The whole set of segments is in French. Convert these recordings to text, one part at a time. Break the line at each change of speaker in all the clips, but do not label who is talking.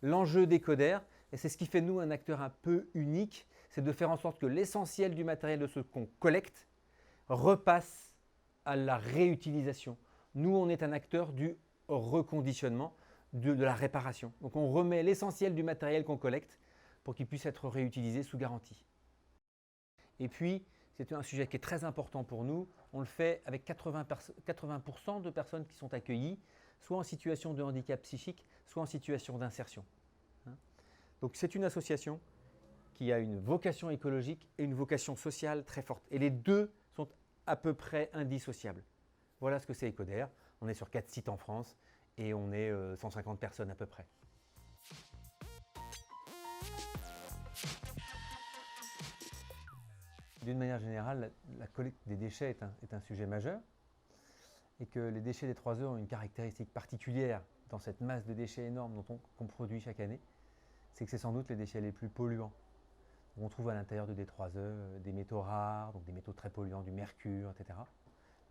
l'enjeu d'Ecoder, et c'est ce qui fait de nous un acteur un peu unique, c'est de faire en sorte que l'essentiel du matériel de ce qu'on collecte repasse à la réutilisation. Nous, on est un acteur du reconditionnement, de la réparation. Donc on remet l'essentiel du matériel qu'on collecte pour qu'il puisse être réutilisé sous garantie. Et puis, c'est un sujet qui est très important pour nous. On le fait avec 80% de personnes qui sont accueillies, soit en situation de handicap psychique, soit en situation d'insertion. Donc c'est une association qui a une vocation écologique et une vocation sociale très forte. Et les deux sont à peu près indissociables. Voilà ce que c'est Ecoder. On est sur 4 sites en France et on est 150 personnes à peu près. D'une manière générale, la collecte des déchets est un sujet majeur et que les déchets des 3 heures ont une caractéristique particulière dans cette masse de déchets énorme qu'on produit chaque année, c'est que c'est sans doute les déchets les plus polluants. On trouve à l'intérieur de D3E des métaux rares, donc des métaux très polluants, du mercure, etc.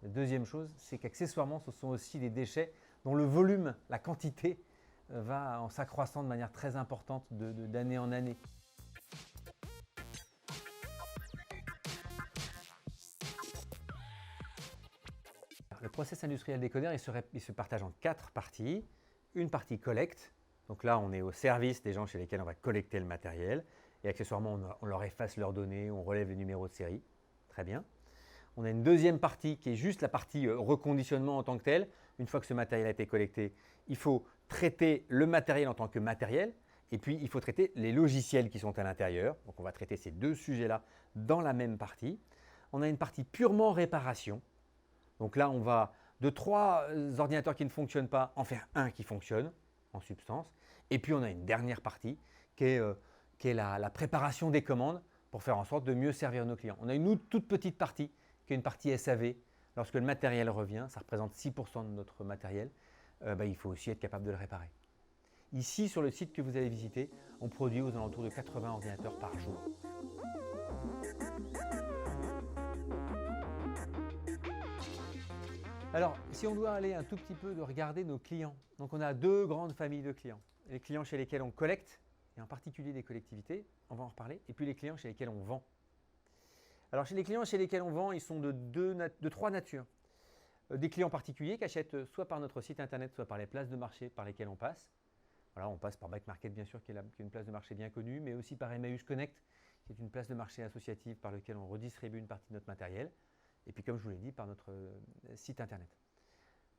La deuxième chose, c'est qu'accessoirement, ce sont aussi des déchets dont le volume, la quantité, va en s'accroissant de manière très importante d'année en année. Le process industriel d'Ecoder, il se partage en 4 parties. Une partie collecte, donc là on est au service des gens chez lesquels on va collecter le matériel et accessoirement on leur efface leurs données, on relève les numéros de série. Très bien. On a une deuxième partie qui est juste la partie reconditionnement en tant que tel. Une fois que ce matériel a été collecté, il faut traiter le matériel en tant que matériel et puis il faut traiter les logiciels qui sont à l'intérieur. Donc on va traiter ces deux sujets-là dans la même partie. On a une partie purement réparation. Donc là, on va de 3 ordinateurs qui ne fonctionnent pas en faire un qui fonctionne en substance. Et puis on a une dernière partie qui est la préparation des commandes pour faire en sorte de mieux servir nos clients. On a une toute petite partie qui est une partie SAV. Lorsque le matériel revient, ça représente 6% de notre matériel, il faut aussi être capable de le réparer. Ici, sur le site que vous avez visité, on produit aux alentours de 80 ordinateurs par jour. Alors, si on doit aller un tout petit peu de regarder nos clients, donc on a 2 grandes familles de clients. Les clients chez lesquels on collecte, et en particulier des collectivités, on va en reparler, et puis les clients chez lesquels on vend. Alors, chez les clients chez lesquels on vend, ils sont de 3 natures. Des clients particuliers qui achètent soit par notre site internet, soit par les places de marché par lesquelles on passe. Voilà, on passe par Back Market, bien sûr, qui est une place de marché bien connue, mais aussi par Emmaüs Connect, qui est une place de marché associative par laquelle on redistribue une partie de notre matériel. Et puis, comme je vous l'ai dit, par notre site internet.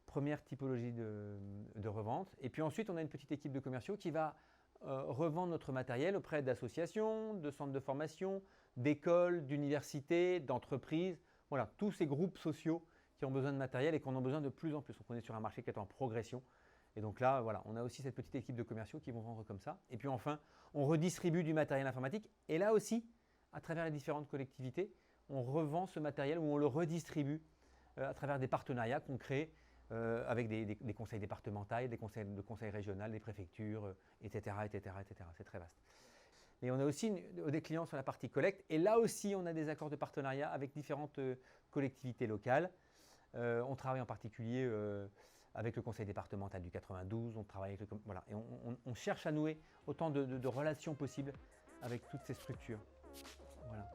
Première typologie de revente. Et puis ensuite, on a une petite équipe de commerciaux qui va revendre notre matériel auprès d'associations, de centres de formation, d'écoles, d'universités, d'entreprises. Voilà, tous ces groupes sociaux qui ont besoin de matériel et qu'on en a besoin de plus en plus. Donc, on est sur un marché qui est en progression. Et donc là, voilà, on a aussi cette petite équipe de commerciaux qui vont vendre comme ça. Et puis enfin, on redistribue du matériel informatique. Et là aussi, à travers les différentes collectivités, on revend ce matériel ou on le redistribue à travers des partenariats qu'on crée avec des conseils départementaux, des conseils régionaux, des préfectures, etc., etc., etc. C'est très vaste. Et on a aussi des clients sur la partie collecte. Et là aussi, on a des accords de partenariat avec différentes collectivités locales. On travaille en particulier avec le conseil départemental du 92. On travaille avec voilà, et on cherche à nouer autant de relations possibles avec toutes ces structures. Voilà.